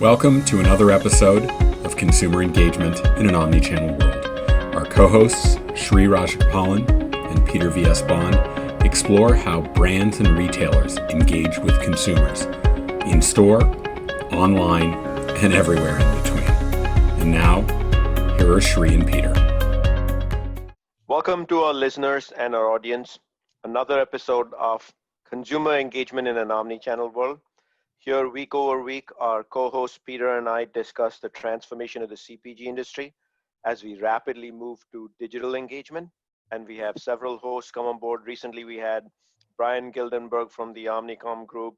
Welcome to another episode of Consumer Engagement in an Omnichannel World. Our co-hosts, Shri Rajagopalan and Peter V.S. Bond, explore how brands and retailers engage with consumers in store, online, and everywhere in between. And now, here are Shri and Peter. Welcome to our listeners and our audience. Another episode of Consumer Engagement in an Omnichannel World. Here, week over week, our co-host Peter and I discuss the transformation of the CPG industry as we rapidly move to digital engagement. And we have several hosts come on board. Recently, we had Brian Gildenberg from the Omnicom Group.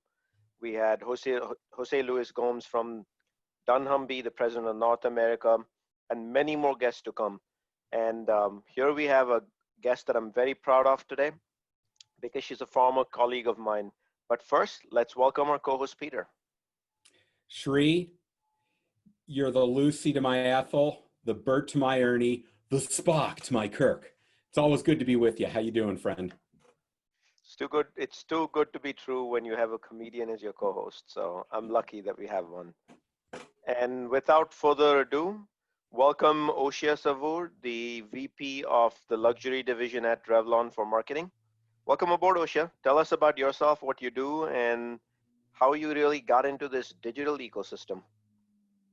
We had Jose Luis Gomes from dunnhumby, the president of North America, and many more guests to come. And here we have a guest that I'm very proud of today because she's a former colleague of mine. But first, let's welcome our co-host, Peter. Shri, you're the Lucy to my Ethel, the Bert to my Ernie, the Spock to my Kirk. It's always good to be with you. How you doing, friend? It's too good to be true when you have a comedian as your co-host. So I'm lucky that we have one. And without further ado, welcome Oshia Savoor, the VP of the Luxury Division at Revlon for Marketing. Welcome aboard, Oshia. Tell us about yourself, what you do, and how you really got into this digital ecosystem.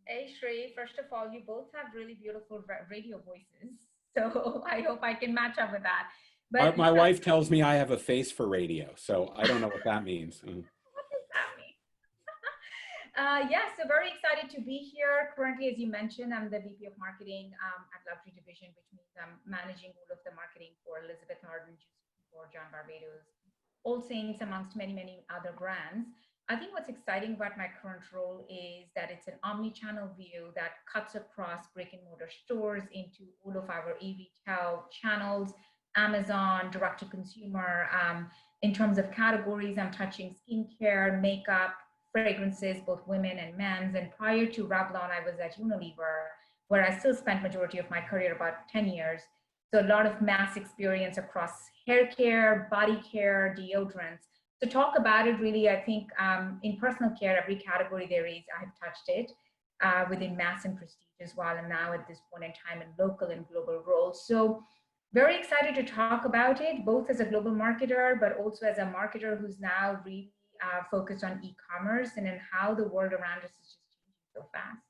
Hey, Shri. First of all, you both have really beautiful radio voices. So I hope I can match up with that. But my wife tells me I have a face for radio, so I don't know what that means. What does that mean? So very excited to be here. Currently, as you mentioned, I'm the VP of Marketing at Luxury Division, which means I'm managing all of the marketing for Elizabeth Arden, for John Barbados, All Saints, amongst many, many other brands. I think what's exciting about my current role is that it's an omni-channel view that cuts across brick and mortar stores into all of our e-retail channels, Amazon, direct to consumer. In terms of categories, I'm touching skincare, makeup, fragrances, both women and men's. And prior to Revlon, I was at Unilever, where I still spent majority of my career, about 10 years. So a lot of mass experience across hair care, body care, deodorants. To talk about it, really, I think in personal care, every category there is, I've touched it within mass and prestige as well. And now at this point in time in local and global roles. So very excited to talk about it, both as a global marketer, but also as a marketer who's now really focused on e-commerce and in how the world around us is just changing so fast.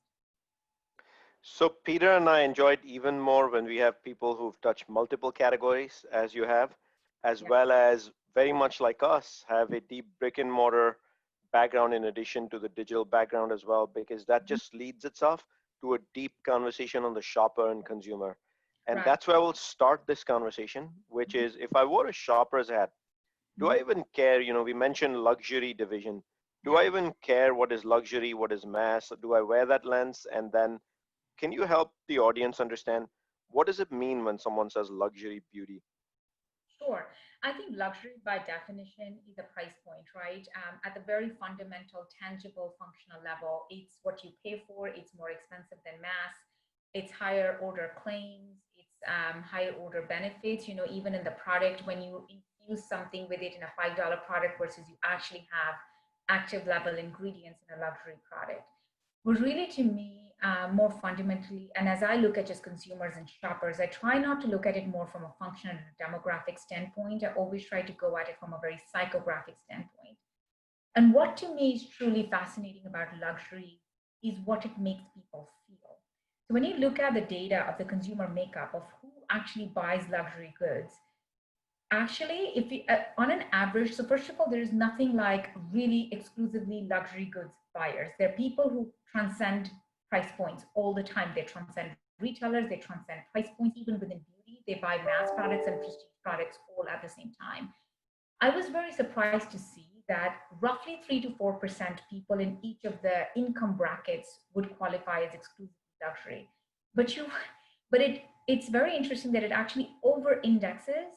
So Peter and I enjoyed even more when we have people who've touched multiple categories, as you have, as well as very much like us, have a deep brick and mortar background in addition to the digital background as well, because that just leads itself to a deep conversation on the shopper and consumer. And that's where we'll start this conversation, which is if I wore a shopper's hat, do I even care? You know, we mentioned luxury division. Do I even care what is luxury, what is mass? Do I wear that lens? And then can you help the audience understand what does it mean when someone says luxury beauty? Sure. I think luxury by definition is a price point, right? At the very fundamental, tangible, functional level, it's what you pay for. It's more expensive than mass. It's higher order claims. It's higher order benefits. You know, even in the product, when you infuse something with it in a $5 product versus you actually have active level ingredients in a luxury product. But really, to me, more fundamentally, and as I look at just consumers and shoppers, I try not to look at it more from a functional and demographic standpoint. I always try to go at it from a very psychographic standpoint. And what to me is truly fascinating about luxury is what it makes people feel. So when you look at the data of the consumer makeup of who actually buys luxury goods, actually, if we, on an average, so first of all, there is nothing like really exclusively luxury goods buyers. There are people who transcend price points all the time. They transcend retailers, they transcend price points, even within beauty. They buy mass products and prestige products all at the same time. I was very surprised to see that roughly 3 to 4% people in each of the income brackets would qualify as exclusive luxury. It's very interesting that it actually over indexes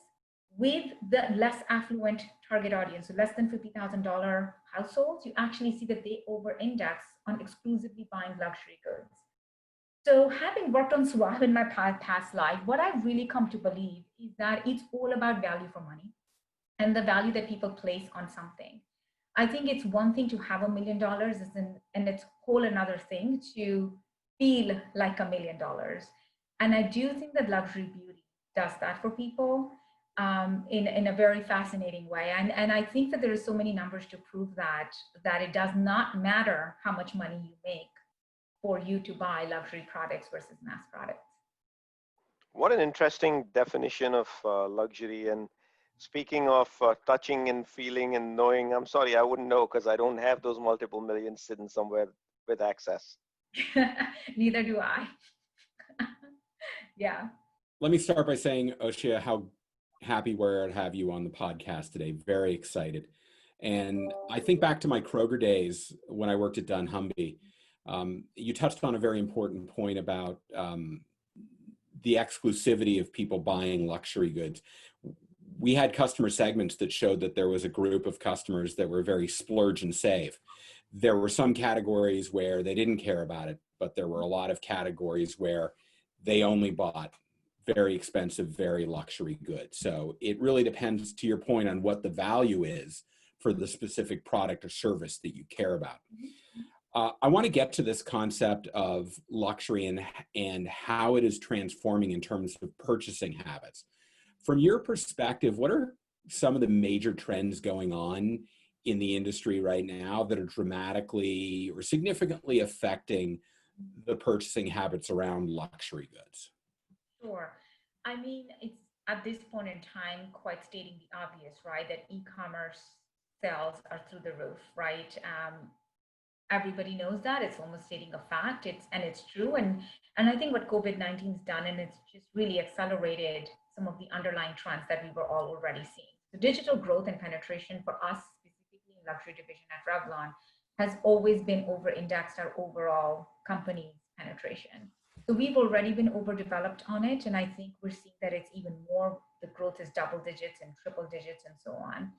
with the less affluent target audience, so less than $50,000 households. You actually see that they over-index on exclusively buying luxury goods. So having worked on Suave in my past life, what I've really come to believe is that it's all about value for money and the value that people place on something. I think it's one thing to have $1 million, and it's whole another thing to feel like $1 million. And I do think that luxury beauty does that for people in a very fascinating way. And I think that there are so many numbers to prove that it does not matter how much money you make for you to buy luxury products versus mass products. What an interesting definition of luxury. And speaking of touching and feeling and knowing, I'm sorry, I wouldn't know because I don't have those multiple millions sitting somewhere with access. Neither do I. Yeah. Let me start by saying, Oshia, how happy we're to have you on the podcast today. Very excited. And I think back to my Kroger days when I worked at dunnhumby. You touched on a very important point about the exclusivity of people buying luxury goods. We had customer segments that showed that there was a group of customers that were very splurge and save. There were some categories where they didn't care about it, but there were a lot of categories where they only bought very expensive, very luxury goods. So it really depends, to your point, on what the value is for the specific product or service that you care about. I want to get to this concept of luxury and how it is transforming in terms of purchasing habits. From your perspective, what are some of the major trends going on in the industry right now that are dramatically or significantly affecting the purchasing habits around luxury goods? Sure. I mean, it's at this point in time quite stating the obvious, right? That e-commerce sales are through the roof, right? Everybody knows that. It's almost stating a fact. It's true. And I think what COVID-19's done, and it's just really accelerated some of the underlying trends that we were all already seeing. So digital growth and penetration for us, specifically in luxury division at Revlon, has always been over-indexed our overall company's penetration. So we've already been overdeveloped on it. And I think we're seeing that it's even more, the growth is double digits and triple digits and so on.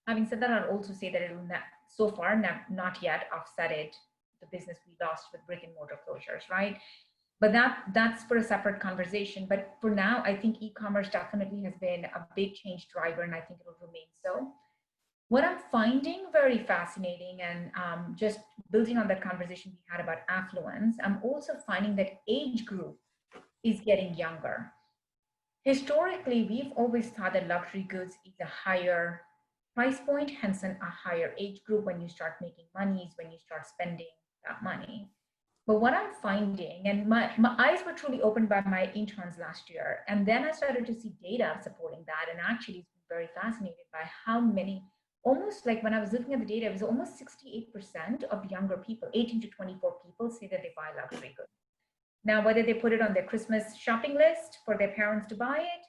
Having said that, I'd also say that it will so far not yet offsetted the business we lost with brick and mortar closures, right? But that's for a separate conversation. But for now, I think e-commerce definitely has been a big change driver, and I think it'll remain so. What I'm finding very fascinating, and just building on that conversation we had about affluence, I'm also finding that age group is getting younger. Historically, we've always thought that luxury goods is a higher price point, hence a higher age group. When you start making money is when you start spending that money. But what I'm finding, and my eyes were truly opened by my interns last year, and then I started to see data supporting that, and actually it's been very fascinated by how many, almost like when I was looking at the data, it was almost 68% of younger people, 18 to 24 people, say that they buy luxury goods. Now, whether they put it on their Christmas shopping list for their parents to buy it,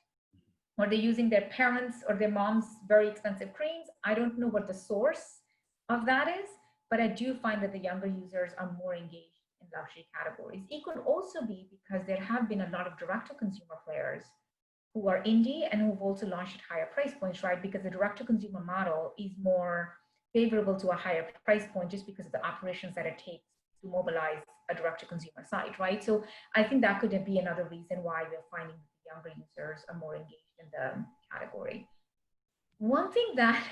or they're using their parents or their mom's very expensive creams, I don't know what the source of that is, but I do find that the younger users are more engaged in luxury categories. It could also be because there have been a lot of direct-to-consumer players who are indie and who've also launched at higher price points, right? Because the direct-to-consumer model is more favorable to a higher price point just because of the operations that it takes to mobilize a direct-to-consumer site, right? So I think that could be another reason why we're finding the younger users are more engaged in the category. One thing that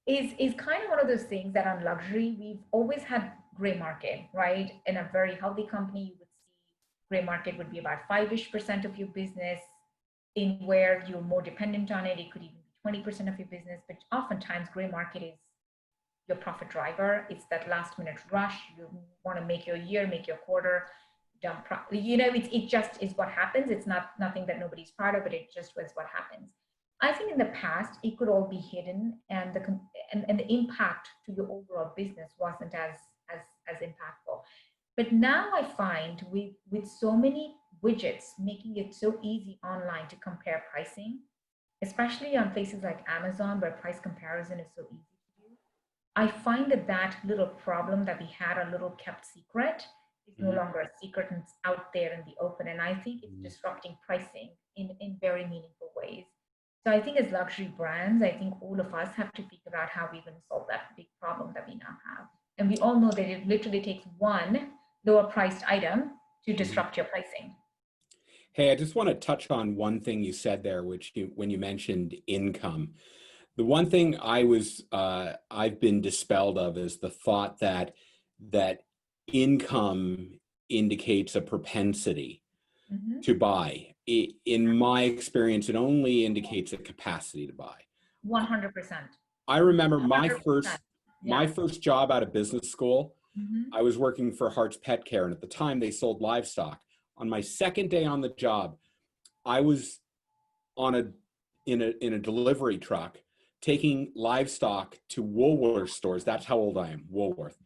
is kind of one of those things that on luxury, we've always had gray market, right? In a very healthy company, you would see gray market would be about 5-ish% of your business. In where you're more dependent on it, it could even be 20% of your business, but oftentimes gray market is your profit driver. It's that last minute rush. You want to make your year, make your quarter, dump, it just is what happens. It's nothing that nobody's proud of, but it just was what happens. I think in the past, it could all be hidden, and the impact to your overall business wasn't as impactful. But now I find with so many widgets making it so easy online to compare pricing, especially on places like Amazon where price comparison is so easy to do, I find that little problem that we had, a little kept secret, is no longer a secret, and it's out there in the open. And I think it's disrupting pricing in very meaningful ways. So I think as luxury brands, I think all of us have to figure out how we're going to solve that big problem that we now have. And we all know that it literally takes one lower priced item to disrupt your pricing. Hey, I just want to touch on one thing you said there, when you mentioned income. The one thing I've been dispelled of is the thought that income indicates a propensity to buy. In my experience, it only indicates a capacity to buy. 100%. I remember my 100%. first job out of business school. Mm-hmm. I was working for Hart's Pet Care, and at the time they sold livestock. On my second day on the job, I was in a delivery truck taking livestock to Woolworth stores. That's how old I am, Woolworth,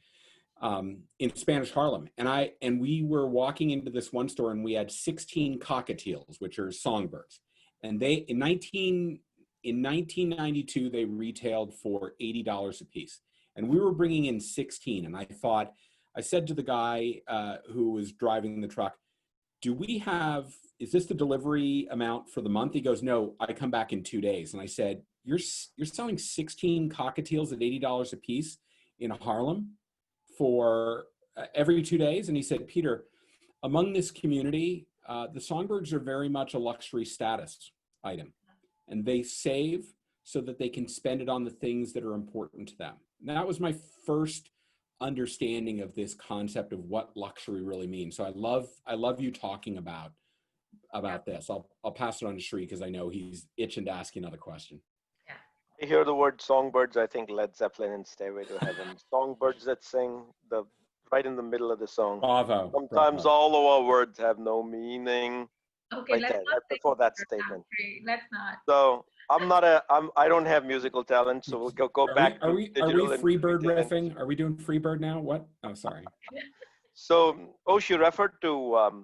in Spanish Harlem. And we were walking into this one store, and we had 16 cockatiels, which are songbirds. And they in 1992 they retailed for $80 a piece, and we were bringing in 16. And I said to the guy who was driving the truck, is this the delivery amount for the month? He goes, no, I come back in 2 days. And I said, you're selling 16 cockatiels at $80 a piece in Harlem for every 2 days? And he said, Peter, among this community, the songbirds are very much a luxury status item, and they save so that they can spend it on the things that are important to them. And that was my first understanding of this concept of what luxury really means. So I love you talking about this. I'll pass it on to Sri because I know he's itching to ask you another question. I hear the word songbirds, I think Led Zeppelin and Stairway to Heaven. Songbirds that sing right in the middle of the song. Bravo. Sometimes bravo. all of our words have no meaning. Okay, right let's there, not right before that statement. Let's not. So I don't have musical talent, so we'll go back to digital. Are we Freebird retail riffing? industry. Are we doing Freebird now? What? Oh, sorry. So, you referred to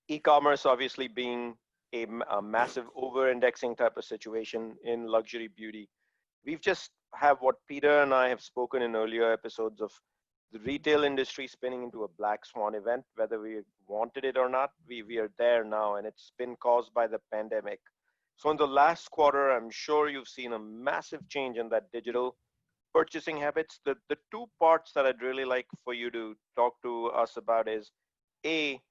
e-commerce obviously being a massive over-indexing type of situation in luxury beauty. We've just have what Peter and I have spoken in earlier episodes of the retail industry spinning into a black swan event, whether we wanted it or not. We are there now, and it's been caused by the pandemic. So in the last quarter, I'm sure you've seen a massive change in that digital purchasing habits. The two parts that I'd really like for you to talk to us about is, A,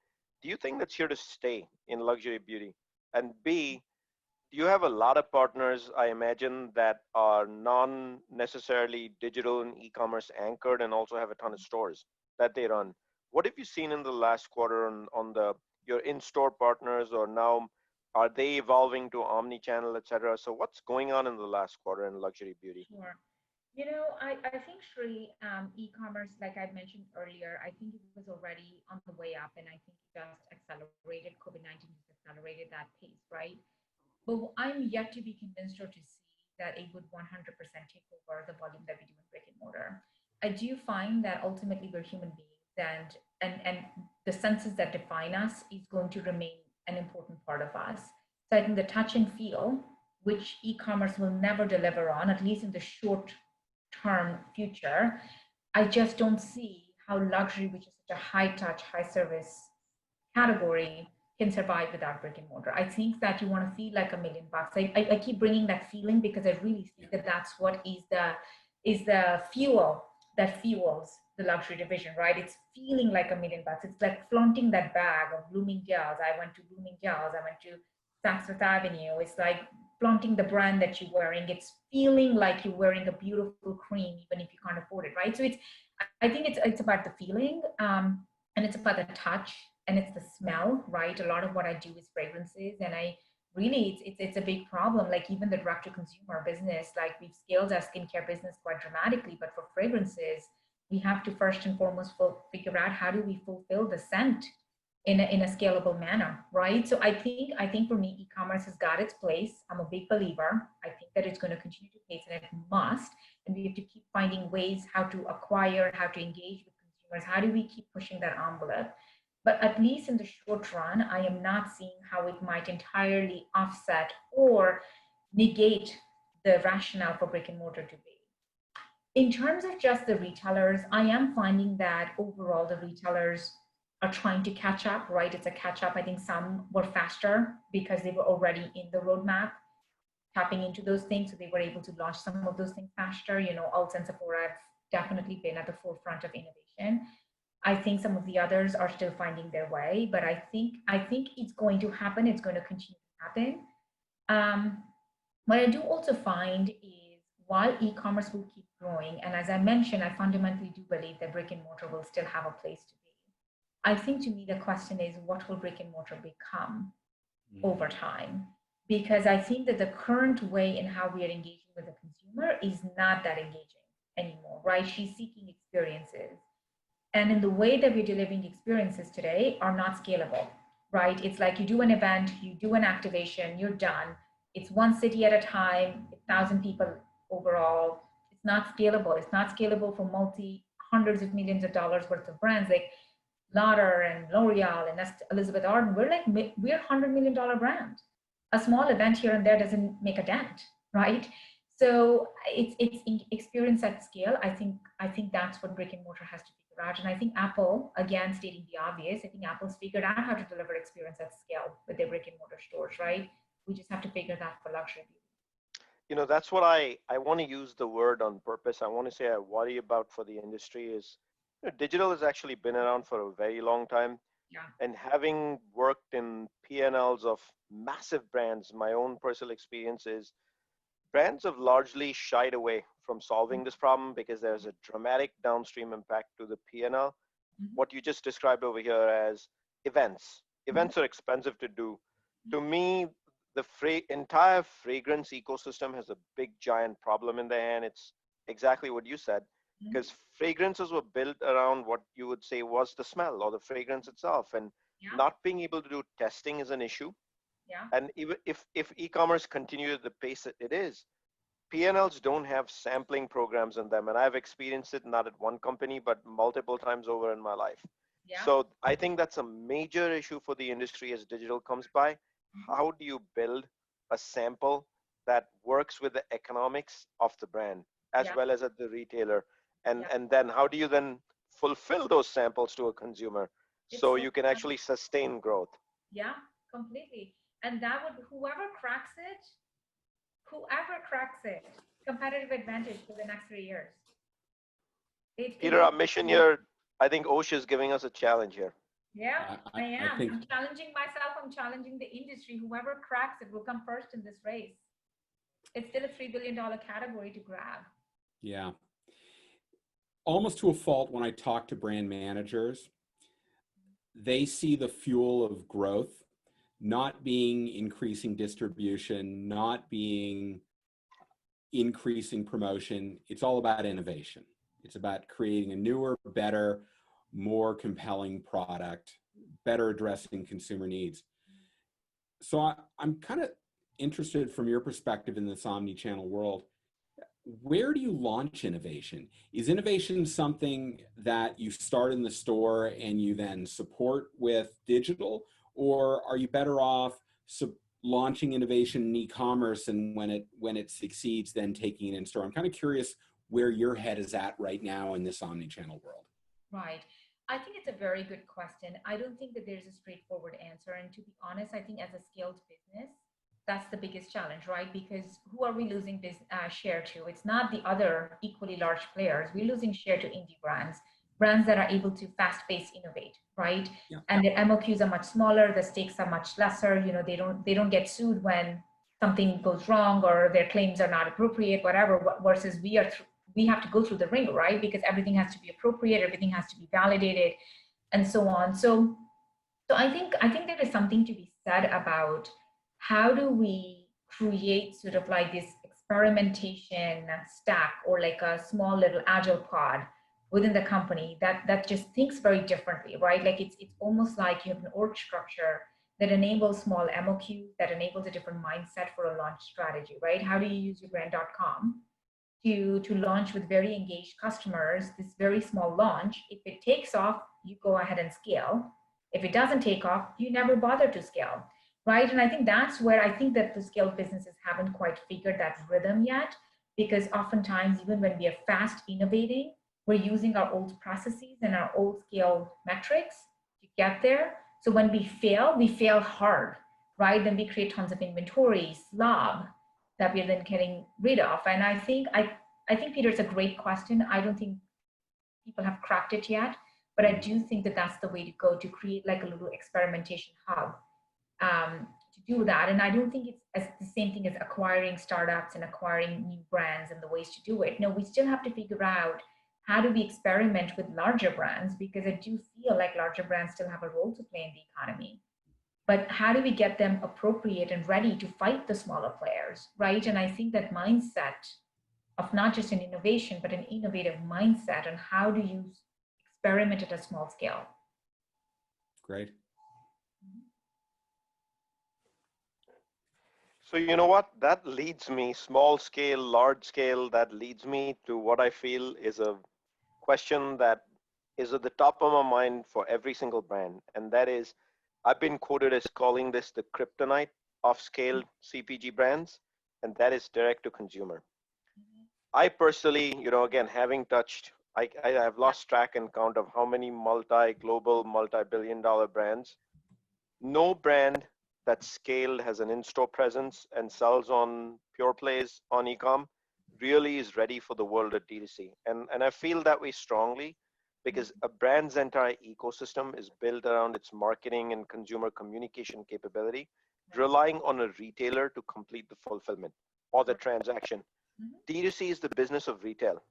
do you think that's here to stay in luxury beauty? And B, do you have a lot of partners, I imagine, that are non-necessarily digital and e-commerce anchored and also have a ton of stores that they run? What have you seen in the last quarter on your in-store partners, or now are they evolving to omni-channel, et cetera? So what's going on in the last quarter in luxury beauty? Sure. I think, Shri, e-commerce, like I mentioned earlier, I think it was already on the way up, and I think it just accelerated. COVID-19 just accelerated that pace, right? But I'm yet to be convinced or to see that it would 100% take over the volume that we do in brick and mortar. I do find that ultimately we're human beings, and the senses that define us is going to remain an important part of us. So I think the touch and feel, which e-commerce will never deliver on, at least in the short term future, I just don't see how luxury, which is such a high touch, high service category, can survive without brick and mortar. I think that you want to feel like $1 million. I keep bringing that feeling because I really see that that's what is the fuel that fuels the luxury division, right? It's feeling like $1 million. It's like flaunting that bag of Bloomingdale's. I went to Bloomingdale's. I went to Saks Fifth Avenue. It's like flaunting the brand that you're wearing. It's feeling like you're wearing a beautiful cream, even if you can't afford it, right? So I think it's about the feeling, and it's about the touch, and it's the smell, right? A lot of what I do is fragrances, and I really, it's a big problem. Like even the direct to consumer business, like we've scaled our skincare business quite dramatically, but for fragrances, we have to first and foremost figure out how do we fulfill the scent in a scalable manner, right? So I think for me, e-commerce has got its place. I'm a big believer. I think that it's going to continue to pace, and it must. And we have to keep finding ways how to acquire, how to engage with consumers. How do we keep pushing that envelope? But at least in the short run, I am not seeing how it might entirely offset or negate the rationale for brick and mortar to be. In terms of just the retailers, I am finding that overall the retailers are trying to catch up, right? It's a catch up. I think some were faster because they were already in the roadmap, tapping into those things. So they were able to launch some of those things faster. Ulta and Sephora have definitely been at the forefront of innovation. I think some of the others are still finding their way, but I think it's going to happen. It's going to continue to happen. What I do also find is while e-commerce will keep growing, and as I mentioned, I fundamentally do believe that brick and mortar will still have a place to be. I think to me the question is, what will brick and mortar become over time? Because I think that the current way in how we are engaging with the consumer is not that engaging anymore, right? She's seeking experiences. And in the way that we're delivering experiences today are not scalable, right? It's like you do an event, you do an activation, you're done. It's one city at a time, 1,000 people overall. It's not scalable. It's not scalable for hundreds of millions of dollars worth of brands like Lauder and L'Oreal and Elizabeth Arden. We're $100 million brand. A small event here and there doesn't make a dent, right? So it's experience at scale. I think that's what brick and mortar has to figure out. And I think Apple, again stating the obvious, I think Apple's figured out how to deliver experience at scale with their brick and mortar stores, right? We just have to figure that for luxury beauty. That's what I want to use the word on purpose. I want to say I worry about for the industry is digital has actually been around for a very long time. Yeah. And having worked in P&Ls of massive brands, my own personal experience is brands have largely shied away from solving this problem because there's a dramatic downstream impact to the P&L. Mm-hmm. What you just described over here as events. Events are expensive to do. To me, the entire fragrance ecosystem has a big giant problem in their hand. It's exactly what you said, because fragrances were built around what you would say was the smell or the fragrance itself, and not being able to do testing is an issue. Yeah. And even if e-commerce continues at the pace that it is, P&Ls don't have sampling programs in them, and I've experienced it not at one company but multiple times over in my life. Yeah. So I think that's a major issue for the industry as digital comes by. How do you build a sample that works with the economics of the brand as well as at the retailer? And then how do you then fulfill those samples to a consumer so you can actually sustain growth? Yeah, completely. And that would, whoever cracks it, competitive advantage for the next 3 years. Peter, our mission here, I think OSHA is giving us a challenge here. Yeah, I am. I'm challenging myself. I'm challenging the industry. Whoever cracks it will come first in this race. It's still a $3 billion category to grab. Yeah. Almost to a fault, when I talk to brand managers, they see the fuel of growth not being increasing distribution, not being increasing promotion. It's all about innovation. It's about creating a newer, better, more compelling product, better addressing consumer needs. So I'm kind of interested from your perspective in this omni-channel world. Where do you launch innovation? Is innovation something that you start in the store and you then support with digital? Or are you better off launching innovation in e-commerce, and when it succeeds, then taking it in store? I'm kind of curious where your head is at right now in this omni-channel world. Right. I think it's a very good question. I don't think that there's a straightforward answer. And to be honest, I think as a scaled business, that's the biggest challenge, right? Because who are we losing share to? It's not the other equally large players. We're losing share to indie brands that are able to fast-paced innovate, right? Yeah. And their MOQs are much smaller. The stakes are much lesser. They don't get sued when something goes wrong or their claims are not appropriate, whatever. Versus we have to go through the ringer, right? Because everything has to be appropriate, everything has to be validated, and so on. So I think there is something to be said about how do we create sort of like this experimentation stack or like a small little agile pod within the company that just thinks very differently, right? Like it's almost like you have an org structure that enables small MOQs, that enables a different mindset for a launch strategy, right? How do you use your brand.com to launch with very engaged customers, this very small launch? If it takes off, you go ahead and scale. If it doesn't take off, you never bother to scale, right? And I think that's where I think that the scaled businesses haven't quite figured that rhythm yet, because oftentimes, even when we are fast innovating, we're using our old processes and our old scale metrics to get there. So when we fail hard, right? Then we create tons of inventory, slob, that we're then getting rid of. And I think, Peter, it's a great question. I don't think people have cracked it yet, but I do think that that's the way to go, to create like a little experimentation hub, to do that. And I don't think it's as the same thing as acquiring startups and acquiring new brands and the ways to do it. No, we still have to figure out how do we experiment with larger brands, because I do feel like larger brands still have a role to play in the economy. But how do we get them appropriate and ready to fight the smaller players, right? And I think that mindset of not just an innovation, but an innovative mindset on how do you experiment at a small scale. Great. So you know what? That leads me, small scale, large scale, that leads me to what I feel is a question that is at the top of my mind for every single brand. And that is, I've been quoted as calling this the kryptonite of scale CPG brands, and that is direct to consumer. I personally, again, having touched, I have lost track and count of how many global, multi-billion dollar brands. No brand that's scaled, has an in-store presence, and sells on pure plays on e-com really is ready for the world of DTC. And I feel that way strongly because a brand's entire ecosystem is built around its marketing and consumer communication capability, relying on a retailer to complete the fulfillment or the transaction. DTC is the business of retail,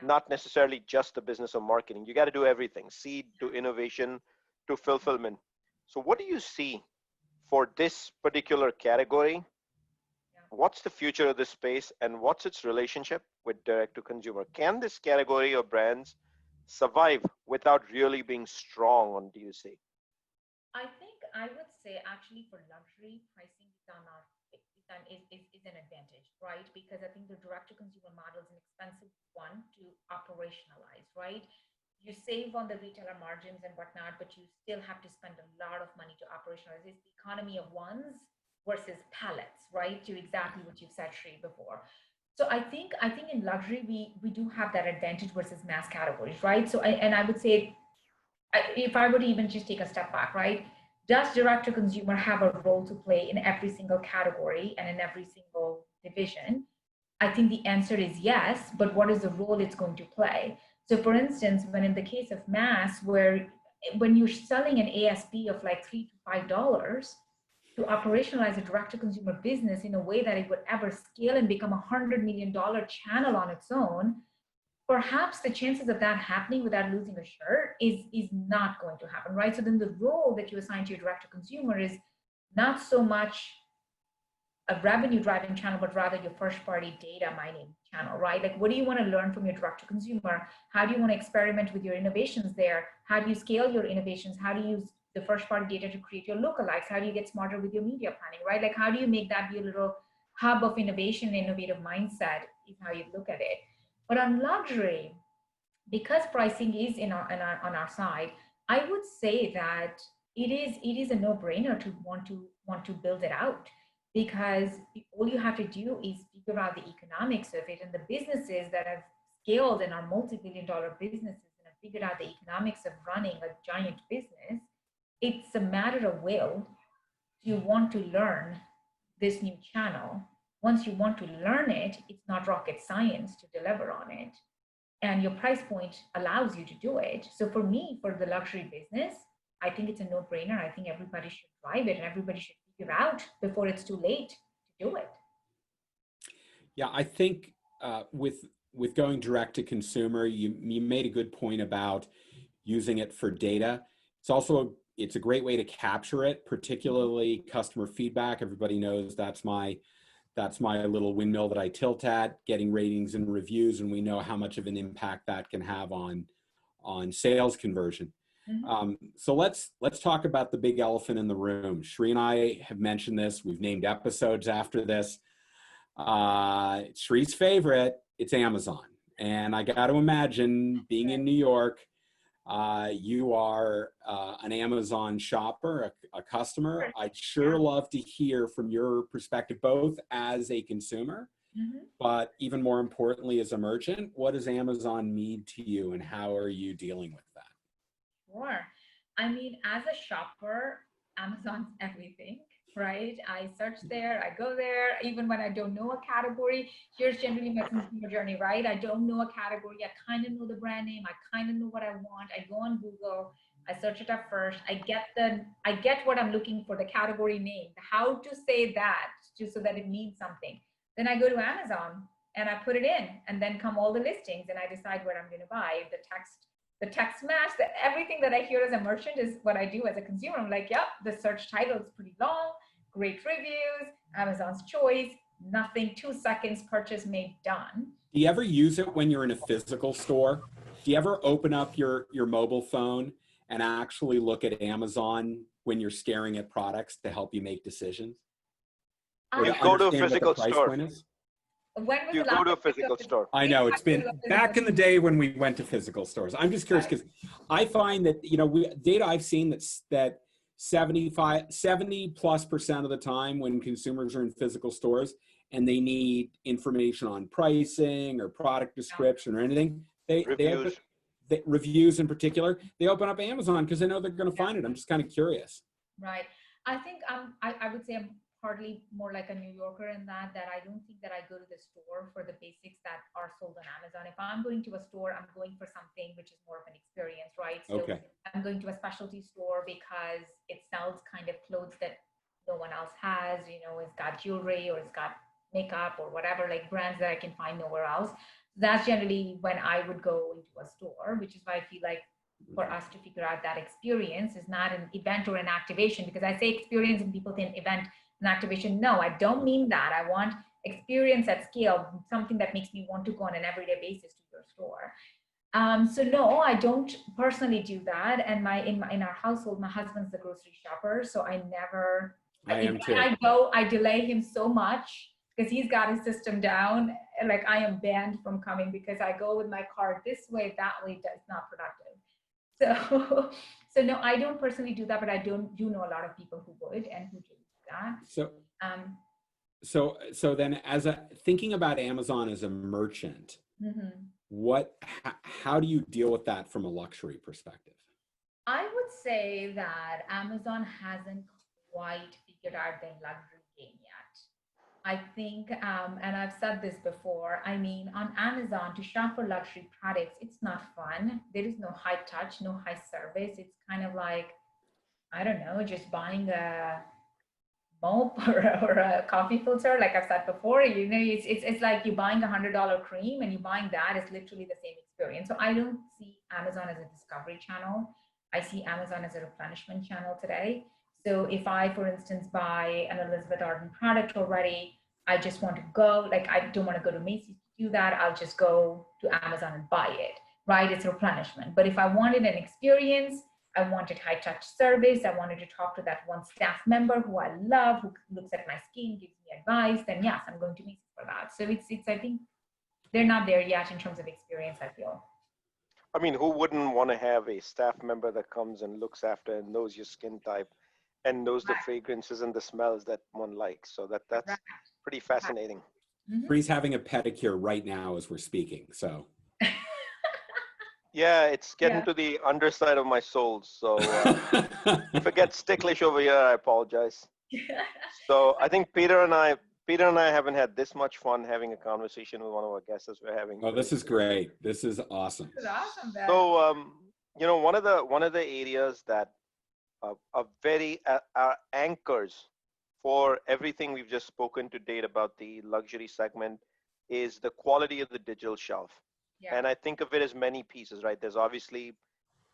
not necessarily just the business of marketing. You got to do everything, seed to innovation to fulfillment. So what do you see for this particular category? What's the future of this space, and what's its relationship with direct to consumer? Can this category of brands survive without really being strong on D2C? I think I would say actually for luxury, pricing is an advantage, right? Because I think the direct to consumer model is an expensive one to operationalize, right? You save on the retailer margins and whatnot, but you still have to spend a lot of money to operationalize. It's the economy of ones versus pallets, right? To exactly what you've said, Sri, before. So I think in luxury we do have that advantage versus mass categories, right? So I would say if I were to even just take a step back, right? Does direct to consumer have a role to play in every single category and in every single division? I think the answer is yes, but what is the role it's going to play? So for instance, when in the case of mass, where when you're selling an ASP of like $3 to $5, to operationalize a direct to consumer business in a way that it would ever scale and become $100 million channel on its own, perhaps the chances of that happening without losing a shirt is not going to happen, right? So then the role that you assign to your direct to consumer is not so much a revenue driving channel, but rather your first party data mining channel, right? Like, what do you want to learn from your direct to consumer? How do you want to experiment with your innovations there? How do you scale your innovations? How do you use the first party data to create your lookalikes? How do you get smarter with your media planning, right? Like, how do you make that be a little hub of innovation, innovative mindset is how you look at it. But on luxury, because pricing is on our side, I would say that it is a no-brainer to want to build it out, because all you have to do is figure out the economics of it, and the businesses that have scaled and are multi-billion dollar businesses and have figured out the economics of running a giant business, it's a matter of will. Do you want to learn this new channel? Once you want to learn it, it's not rocket science to deliver on it, and your price point allows you to do it. So for me, for the luxury business, I think it's a no-brainer. I think everybody should drive it and everybody should figure out before it's too late to do it. Yeah, I think with going direct to consumer, you made a good point about using it for data. It's a great way to capture it, particularly customer feedback. Everybody knows that's my little windmill that I tilt at, getting ratings and reviews, and we know how much of an impact that can have on sales conversion. So let's talk about the big elephant in the room. Sri and I have mentioned this. We've named episodes after this. Shri's favorite, it's Amazon. And I got to imagine, being in New York, you are an Amazon shopper, a customer. I'd sure love to hear from your perspective, both as a consumer, but even more importantly, as a merchant. What does Amazon mean to you, and how are you dealing with that? Sure. I mean, as a shopper, Amazon's everything, right? I search there, I go there, even when I don't know a category. Here's generally my consumer journey, right? I don't know a category, I kind of know the brand name, I kind of know what I want. I go on Google, I search it up first. I get what I'm looking for, the category name, how to say that, just so that it means something. Then I go to Amazon and I put it in, and then come all the listings, and I decide what I'm going to buy. The text match, everything that I hear as a merchant is what I do as a consumer. I'm like, yep, the search title is pretty long, great reviews, Amazon's choice, nothing, 2 seconds, purchase made, done. Do you ever use it when you're in a physical store? Do you ever open up your mobile phone and actually look at Amazon when you're staring at products to help you make decisions? Or You to go to a understand what the physical price store. point is? When was You the last go to a time you physical go store. I know it's been back in the day when we went to physical stores. I'm just curious because I find that, data I've seen that 70+% of the time when consumers are in physical stores and they need information on pricing or product description or anything, Reviews. reviews in particular, they open up Amazon because they know they're going to find it. I'm just kind of curious. Right. I think I would say I'm partly more like a New Yorker in that I don't think that I go to the store for the basics that are sold on Amazon. If I'm going to a store, I'm going for something which is more of an experience, right? So Okay. I'm going to a specialty store because it sells kind of clothes that no one else has, it's got jewelry or it's got makeup or whatever, like brands that I can find nowhere else. That's generally when I would go into a store, which is why I feel like for us to figure out that experience is not an event or an activation, because I say experience and people think event and activation. No, I don't mean that. I want experience at scale, something that makes me want to go on an everyday basis to your store. So no, I don't personally do that. And in our household, my husband's the grocery shopper, so I never. I am too. I delay him so much because he's got his system down. Like I am banned from coming because I go with my cart this way, that way. It's not productive. So, so no, I don't personally do that, but I do know a lot of people who would and who do that. So then thinking about Amazon as a merchant, how do you deal with that from a luxury perspective? I would say that Amazon hasn't quite figured out their luxury game yet. I think, and I've said this before, I mean, on Amazon, to shop for luxury products, it's not fun. There is no high touch, no high service. It's kind of like, I don't know, just buying a mop or a coffee filter. Like I've said before, it's like you're buying $100 cream and you're buying that. It's literally the same experience. So I don't see Amazon as a discovery channel. I see Amazon as a replenishment channel today. So if I, for instance, buy an Elizabeth Arden product already, I just want to go, like I don't want to go to Macy's to do that. I'll just go to Amazon and buy it, right? It's replenishment. But if I wanted an experience, I wanted high touch service, I wanted to talk to that one staff member who I love, who looks at my skin, gives me advice, then yes, I'm going to Macy's for that. So it's I think they're not there yet in terms of experience, I feel. I mean, who wouldn't want to have a staff member that comes and looks after and knows your skin type and knows the fragrances and the smells that one likes? So that's pretty fascinating. Bree's having a pedicure right now as we're speaking, so. Yeah, it's getting to the underside of my soul. So if it gets ticklish over here, I apologize. So I think Peter and I haven't had this much fun having a conversation with one of our guests as we're having. Oh, this is great. This is awesome. This is awesome, Ben. So, one of the areas that are very anchors for everything we've just spoken to date about the luxury segment is the quality of the digital shelf. Yeah. And I think of it as many pieces, right? There's obviously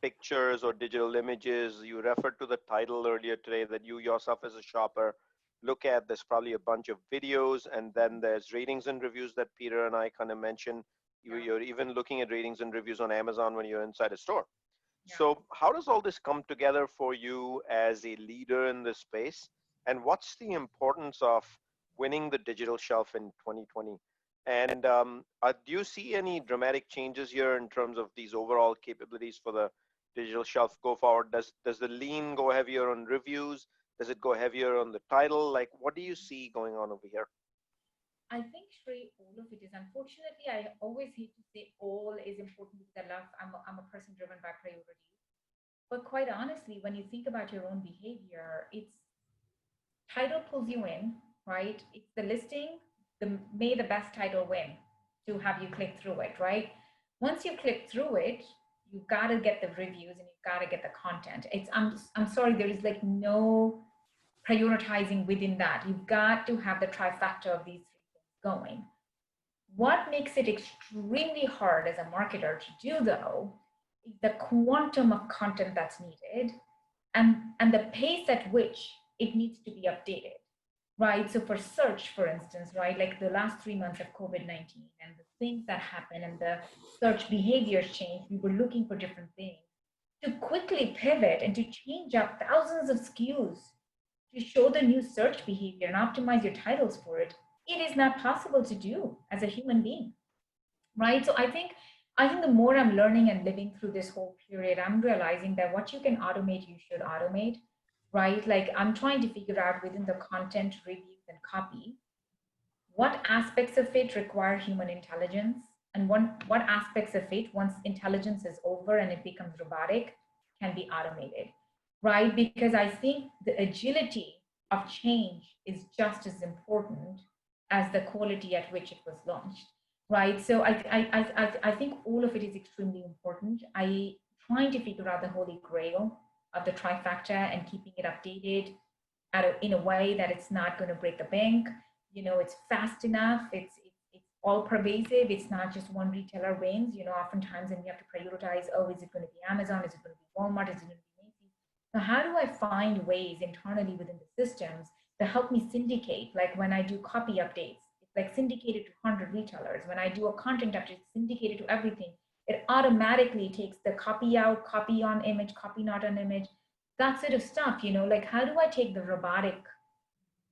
pictures or digital images. You referred to the title earlier today that you yourself as a shopper look at. There's probably a bunch of videos, and then there's ratings and reviews that Peter and I kind of mentioned. You're even looking at ratings and reviews on Amazon when you're inside a store. Yeah. So how does all this come together for you as a leader in this space? And what's the importance of winning the digital shelf in 2020? And do you see any dramatic changes here in terms of these overall capabilities for the digital shelf go forward? Does the lean go heavier on reviews? Does it go heavier on the title? Like, what do you see going on over here? I think, Shri, all of it is. Unfortunately, I always hate to say all is important because I'm a person driven by priority. But quite honestly, when you think about your own behavior, it's title pulls you in, right? It's the listing. May the best title win to have you click through it, right? Once you click through it, You've got to get the reviews and you've got to get the content. I'm sorry, there is like no prioritizing within that. You've got to have the trifecta of these three things going. What makes it extremely hard as a marketer to do, though, is the quantum of content that's needed and the pace at which it needs to be updated, right? So for search, for instance, right, like the last 3 months of COVID-19 and the things that happen and the search behaviors change, we were looking for different things. To quickly pivot and to change up thousands of SKUs to show the new search behavior and optimize your titles for it, it is not possible to do as a human being, right? So I think the more I'm learning and living through this whole period, I'm realizing that what you can automate, you should automate, right? Like I'm trying to figure out within the content, reviews, and copy, what aspects of it require human intelligence and what aspects of it, once intelligence is over and it becomes robotic, can be automated, right? Because I think the agility of change is just as important as the quality at which it was launched, right? So I think all of it is extremely important. I trying to figure out the holy grail of the trifecta and keeping it updated in a way that it's not going to break the bank. It's fast enough. It's all pervasive. It's not just one retailer wins. Oftentimes, and we have to prioritize. Oh, is it going to be Amazon? Is it going to be Walmart? Is it going to be Macy's? So how do I find ways internally within the systems to help me syndicate? Like when I do copy updates, it's like syndicated to 100 retailers. When I do a content update, it's syndicated to everything. It automatically takes the copy out, copy on image, copy not on image, that sort of stuff. Like how do I take the robotic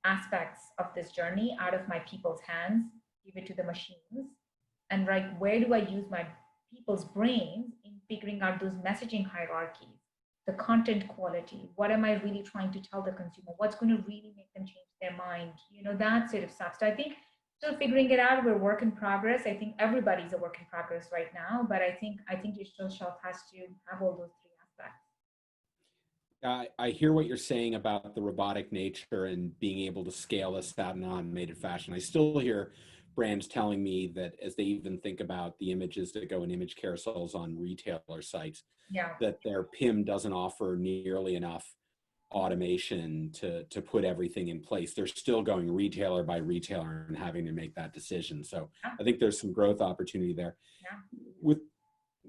aspects of this journey out of my people's hands, give it to the machines, and right, where do I use my people's brains in figuring out those messaging hierarchies, the content quality, what am I really trying to tell the consumer, what's going to really make them change their mind, that sort of stuff. So I think still figuring it out. We're work in progress. I think everybody's a work in progress right now, but I think Digital Shelf has to have all those three aspects. I hear what you're saying about the robotic nature and being able to scale this out in an automated fashion. I still hear brands telling me that as they even think about the images that go in image carousels on retailer sites, that their PIM doesn't offer nearly enough automation to put everything in place. They're still going retailer by retailer and having to make that decision. So I think there's some growth opportunity there.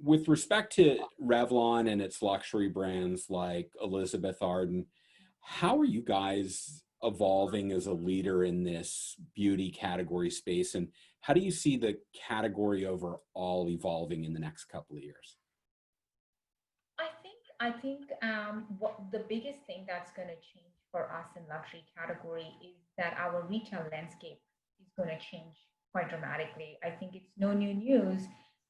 With respect to Revlon and its luxury brands like Elizabeth Arden, how are you guys evolving as a leader in this beauty category space? And how do you see the category overall evolving in the next couple of years? I think what the biggest thing that's going to change for us in luxury category is that our retail landscape is going to change quite dramatically. I think it's no new news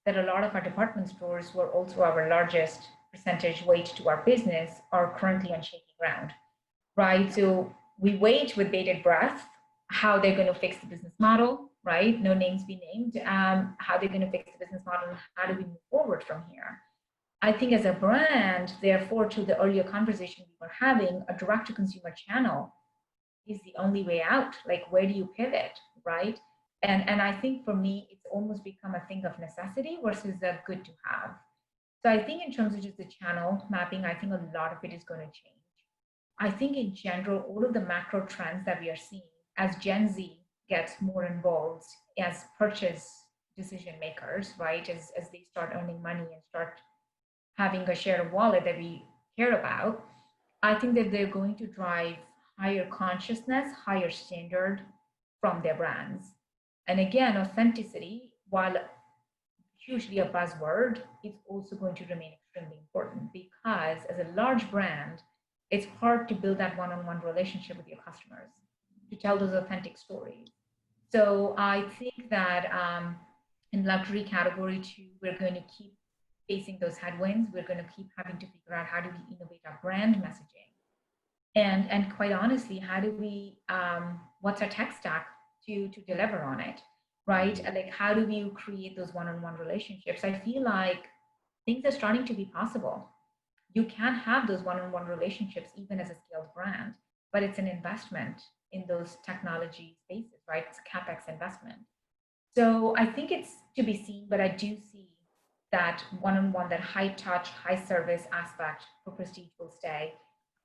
that a lot of our department stores, were also our largest percentage weight to our business, are currently on shaky ground, right? So we wait with bated breath how they're going to fix the business model, right? No names be named. How they're going to fix the business model and how do we move forward from here? I think as a brand, therefore, to the earlier conversation we were having, a direct-to-consumer channel is the only way out. Like, where do you pivot, right? And I think for me, it's almost become a thing of necessity versus a good to have. So I think in terms of just the channel mapping, I think a lot of it is going to change. I think in general, all of the macro trends that we are seeing as Gen Z gets more involved as purchase decision makers, right? As they start earning money and start having a share of wallet that we care about, I think that they're going to drive higher consciousness, higher standard from their brands. And again, authenticity, while hugely a buzzword, it's also going to remain extremely important because as a large brand, it's hard to build that one-on-one relationship with your customers, to tell those authentic stories. So I think that in luxury category too, we're going to keep facing those headwinds. We're going to keep having to figure out how do we innovate our brand messaging, and quite honestly, how do we what's our tech stack to deliver on it, right? Like how do we create those one-on-one relationships? I feel like things are starting to be possible. You can have those one-on-one relationships even as a scaled brand, but it's an investment in those technology spaces, right? It's a CapEx investment. So I think it's to be seen, but I do see that one-on-one, that high touch, high service aspect for prestige will stay,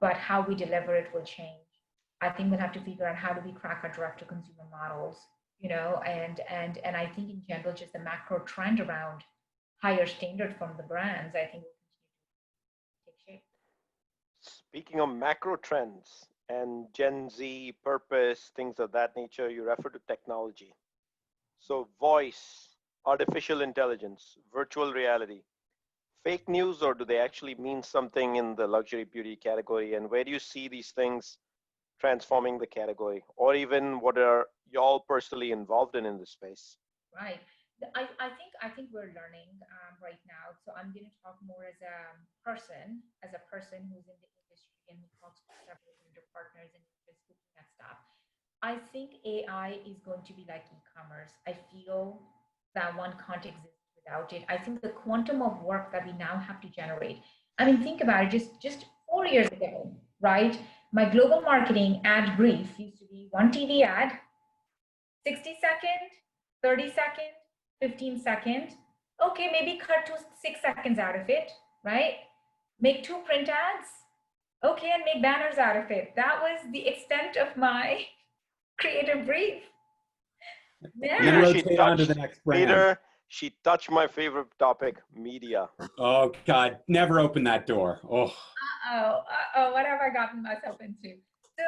but how we deliver it will change. I think we'll have to figure out how do we crack our direct to consumer models, and I think in general, just the macro trend around higher standard from the brands, I think will continue to take shape. Speaking of macro trends and Gen Z purpose, things of that nature, you refer to technology. So, voice, artificial intelligence, virtual reality, fake news, or do they actually mean something in the luxury beauty category? And where do you see these things transforming the category? Or even what are y'all personally involved in this space? Right. I think we're learning right now. So I'm going to talk more as a person who's in the industry and who talks to several vendor partners and just looking at stuff. I think AI is going to be like e-commerce. I feel that one can't exist without it. I think the quantum of work that we now have to generate. I mean, think about it. Just 4 years ago, right? My global marketing ad brief used to be one TV ad, 60-second, 30-second, 15-second. Okay, maybe cut to 6 seconds out of it, right? Make two print ads. Okay, and make banners out of it. That was the extent of my creative brief. And Peter, Yeah. she rotate on to the touched next brand. Peter, she touched my favorite topic, media. Oh God, never open that door. Oh, Uh-oh, what have I gotten myself into? So,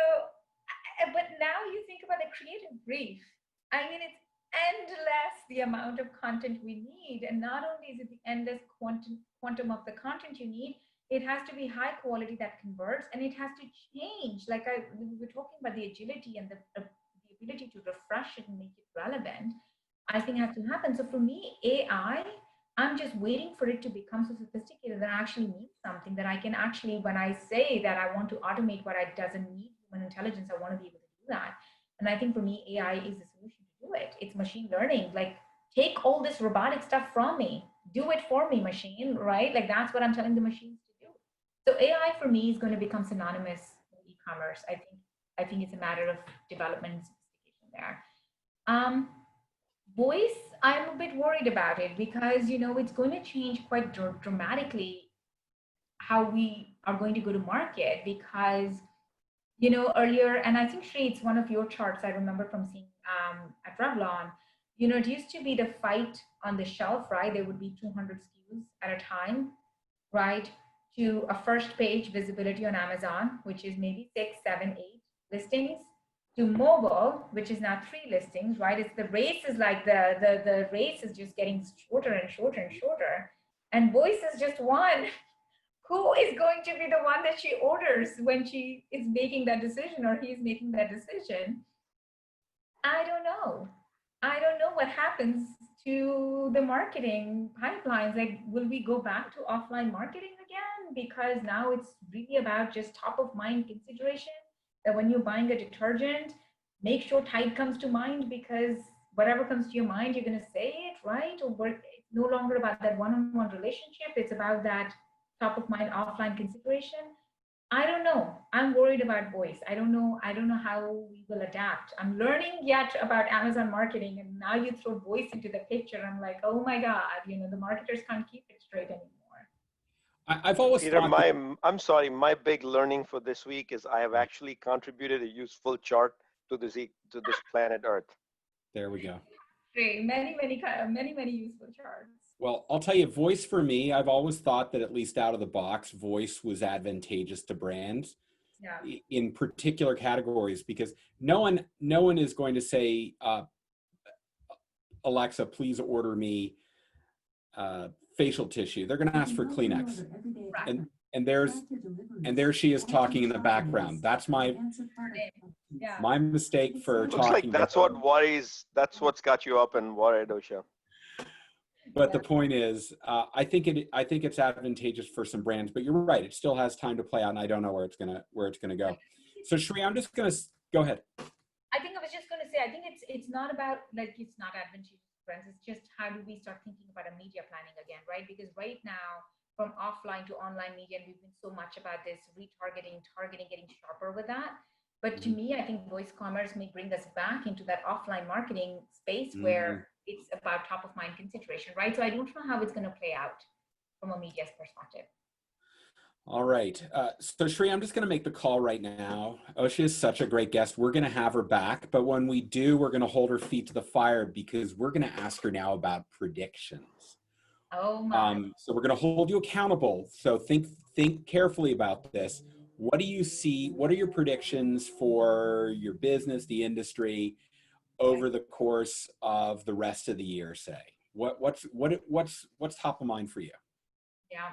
but now you think about the creative brief. I mean, it's endless the amount of content we need. And not only is it the endless quantum of the content you need, it has to be high quality that converts and it has to change. We were talking about the agility and the ability to refresh it and make it relevant, I think has to happen. So for me, AI, I'm just waiting for it to become so sophisticated that I actually means something that I can actually, when I say that I want to automate what I doesn't need human intelligence, I want to be able to do that. And I think for me, AI is the solution to do it. It's machine learning. Like, take all this robotic stuff from me, do it for me, machine, right? Like, that's what I'm telling the machines to do. So AI for me is going to become synonymous with e-commerce. I think it's a matter of development and sophistication there. Um, Voice, I'm a bit worried about it because it's going to change quite dramatically how we are going to go to market because earlier, and I think Shri, it's one of your charts I remember from seeing at Revlon. It used to be the fight on the shelf, right? There would be 200 SKUs at a time, right? To a first page visibility on Amazon, which is maybe 6, 7, 8 listings, to mobile, which is now 3 listings, right? It's the race is like the race is just getting shorter and shorter and shorter. And voice is just one. Who is going to be the one that she orders when she is making that decision or he's making that decision? I don't know. I don't know what happens to the marketing pipelines. Like, will we go back to offline marketing again? Because now it's really about just top of mind consideration that when you're buying a detergent, make sure Tide comes to mind because whatever comes to your mind, you're going to say it, right? Or it's no longer about that one on one relationship. It's about that top of mind offline consideration. I don't know. I'm worried about voice. I don't know. I don't know how we will adapt. I'm learning yet about Amazon marketing, and now you throw voice into the picture. I'm like, oh my God, the marketers can't keep it straight anymore. I've always Peter, thought that. I'm sorry, my big learning for this week is I have actually contributed a useful chart to this planet Earth. There we go. Great. Many useful charts. Well, I'll tell you, voice for me, I've always thought that at least out of the box, voice was advantageous to brands Yeah. in particular categories because no one is going to say, Alexa, please order me facial tissue. They're going to ask for Kleenex, and there she is talking in the background. That's my mistake for Looks talking. like that's what's got you up and worried, Osha. But the point is, I think it's advantageous for some brands. But you're right; it still has time to play out, and I don't know where it's gonna go. So Shri, I'm just gonna go ahead. I think I was just going to say, I think it's not about like it's not advantageous for brands. It's just how do we start thinking about a media planning again, right? Because right now, from offline to online media, and we've been so much about this retargeting, targeting, getting sharper with that. But to me, I think voice commerce may bring us back into that offline marketing space Mm-hmm. where it's about top of mind consideration, right? So I don't know how it's going to play out from a media's perspective. All right. So Shri, I'm just going to make the call right now. Osha is such a great guest. We're going to have her back, but when we do, we're going to hold her feet to the fire because we're going to ask her now about predictions. Oh my. So we're going to hold you accountable. So think carefully about this. What do you see? What are your predictions for your business, the industry, over the course of the rest of the year? Say what's top of mind for you? Yeah.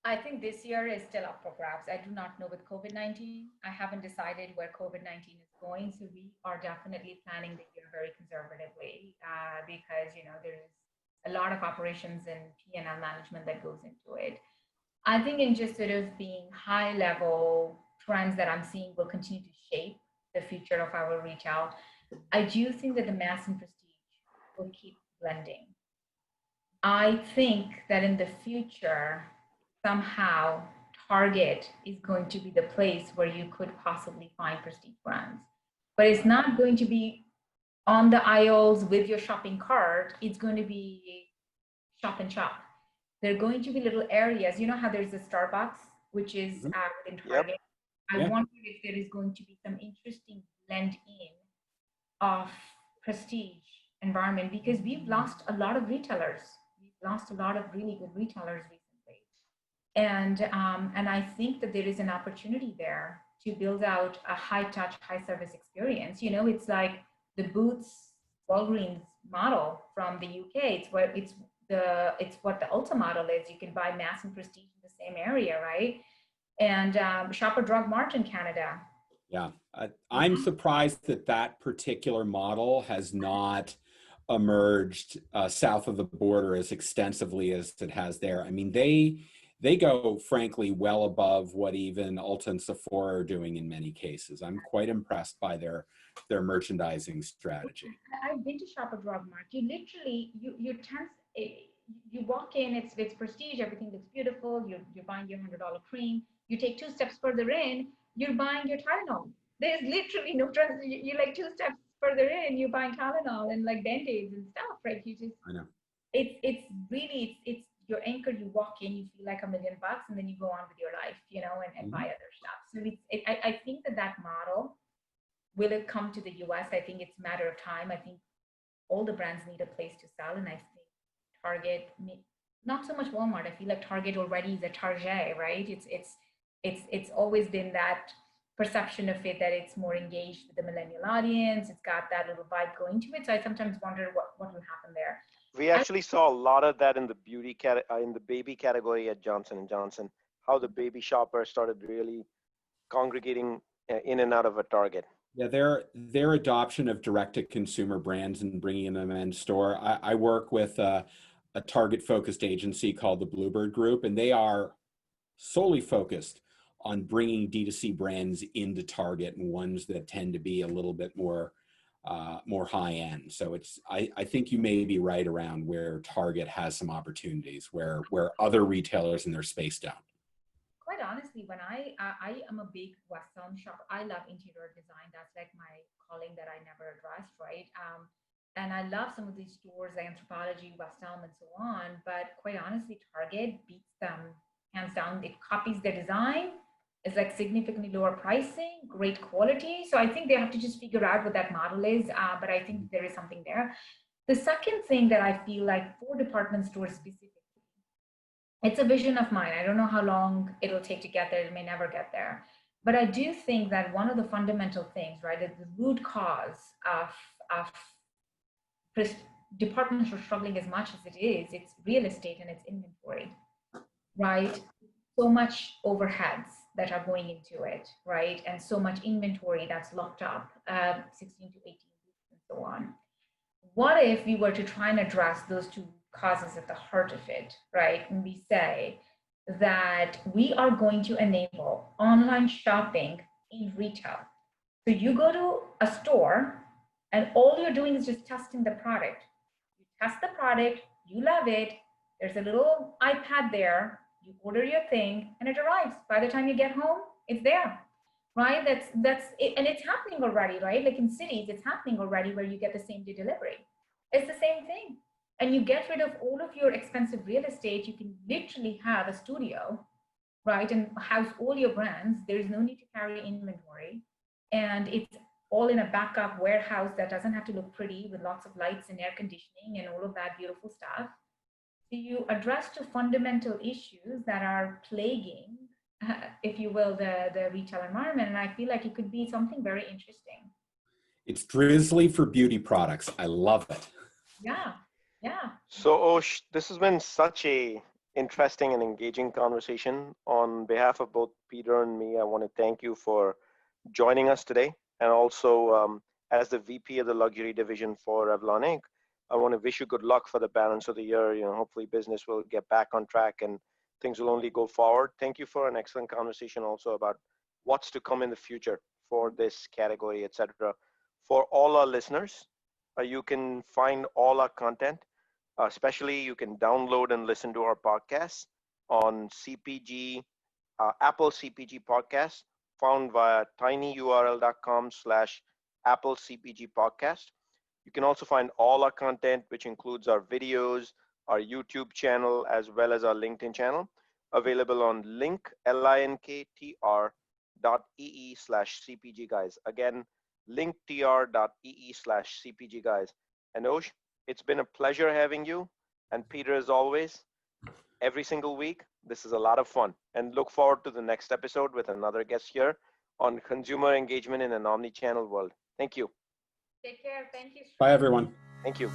I think this year is still up for grabs. I do not know with COVID-19. I haven't decided where COVID-19 is going. So we are definitely planning the year very conservatively because, there's a lot of operations and P&L management that goes into it. I think in just sort of being high level trends that I'm seeing will continue to shape the future of our retail. I do think that the mass and prestige will keep blending. I think that in the future, somehow Target is going to be the place where you could possibly find prestige brands. But it's not going to be on the aisles with your shopping cart. It's going to be shop and shop. There are going to be little areas. You know how there's a Starbucks, which is within Target? Yep. I wonder if there is going to be some interesting blend in of prestige environment because we've lost a lot of retailers. We've lost a lot of really good retailers recently. And I think that there is an opportunity there to build out a high touch, high service experience. It's like the Boots Walgreens model from the UK. It's what the Ulta model is. You can buy mass and prestige in the same area, right? And Shopper Drug Mart in Canada. Yeah, I'm surprised that particular model has not emerged south of the border as extensively as it has there. I mean, they go, frankly, well above what even Ulta and Sephora are doing in many cases. I'm quite impressed by their merchandising strategy. I've been to Shopper Drug Mart. You literally, you walk in, it's prestige, everything looks beautiful. You're buying your $100 cream. You take 2 steps further in, you're buying your Tylenol. There's literally no trust. You're like 2 steps further in, you're buying Tylenol and like Band-Aids and stuff, right? I know. It's really, it's your anchor. You walk in, you feel like $1 million, and then you go on with your life, and buy other stuff. So I think that model, will it come to the US? I think it's a matter of time. I think all the brands need a place to sell. And I think Target, not so much Walmart. I feel like Target already is a Target, right? It's always been that perception of it that it's more engaged with the millennial audience. It's got that little vibe going to it. So I sometimes wonder what will happen there. We actually saw a lot of that in the in the baby category at Johnson & Johnson, how the baby shopper started really congregating in and out of a Target. Yeah, their adoption of direct-to-consumer brands and bringing them in store. I work with a Target-focused agency called the Bluebird Group, and they are solely focused on bringing D2C brands into Target and ones that tend to be a little bit more high-end. So I think you may be right around where Target has some opportunities where other retailers in their space don't. Quite honestly, when I am a big West Elm shopper, I love interior design. That's like my calling that I never addressed, right? And I love some of these stores, like Anthropologie, West Elm, and so on. But quite honestly, Target beats them hands down. It copies their design. It's like significantly lower pricing, great quality. So I think they have to just figure out what that model is. But I think there is something there. The second thing that I feel like for department stores specifically, it's a vision of mine. I don't know how long it'll take to get there. It may never get there. But I do think that one of the fundamental things, right, is the root cause of departments are struggling as much as it is, it's real estate and it's inventory, right? So much overheads that are going into it, right? And so much inventory that's locked up, 16 to 18 weeks and so on. What if we were to try and address those two causes at the heart of it, right? And we say that we are going to enable online shopping in retail. So you go to a store and all you're doing is just testing the product. You test the product, you love it. There's a little iPad there. You order your thing and it arrives. By the time you get home, it's there, right? That's it, and it's happening already, right? Like in cities, it's happening already where you get the same day delivery. It's the same thing. And you get rid of all of your expensive real estate. You can literally have a studio, right, and house all your brands. There's no need to carry inventory. And it's all in a backup warehouse that doesn't have to look pretty with lots of lights and air conditioning and all of that beautiful stuff. So you address two fundamental issues that are plaguing, if you will, the retail environment. And I feel like it could be something very interesting. It's drizzly for beauty products. I love it. Yeah, yeah. So, Osh, this has been such a interesting and engaging conversation. On behalf of both Peter and me, I want to thank you for joining us today. And also, as the VP of the luxury division for Revlon Inc., I want to wish you good luck for the balance of the year. Hopefully business will get back on track and things will only go forward. Thank you for an excellent conversation also about what's to come in the future for this category, etc. For all our listeners, you can find all our content. Especially, you can download and listen to our podcasts on CPG, Apple CPG Podcast, found via tinyurl.com/Apple CPG Podcast. You can also find all our content, which includes our videos, our YouTube channel, as well as our LinkedIn channel, available on linktr.ee/CPG guys. Again, linktr.ee/CPG guys. And Osh, it's been a pleasure having you. And Peter, as always, every single week, this is a lot of fun. And look forward to the next episode with another guest here on consumer engagement in an omni-channel world. Thank you. Take care. Thank you. Bye, everyone. Thank you.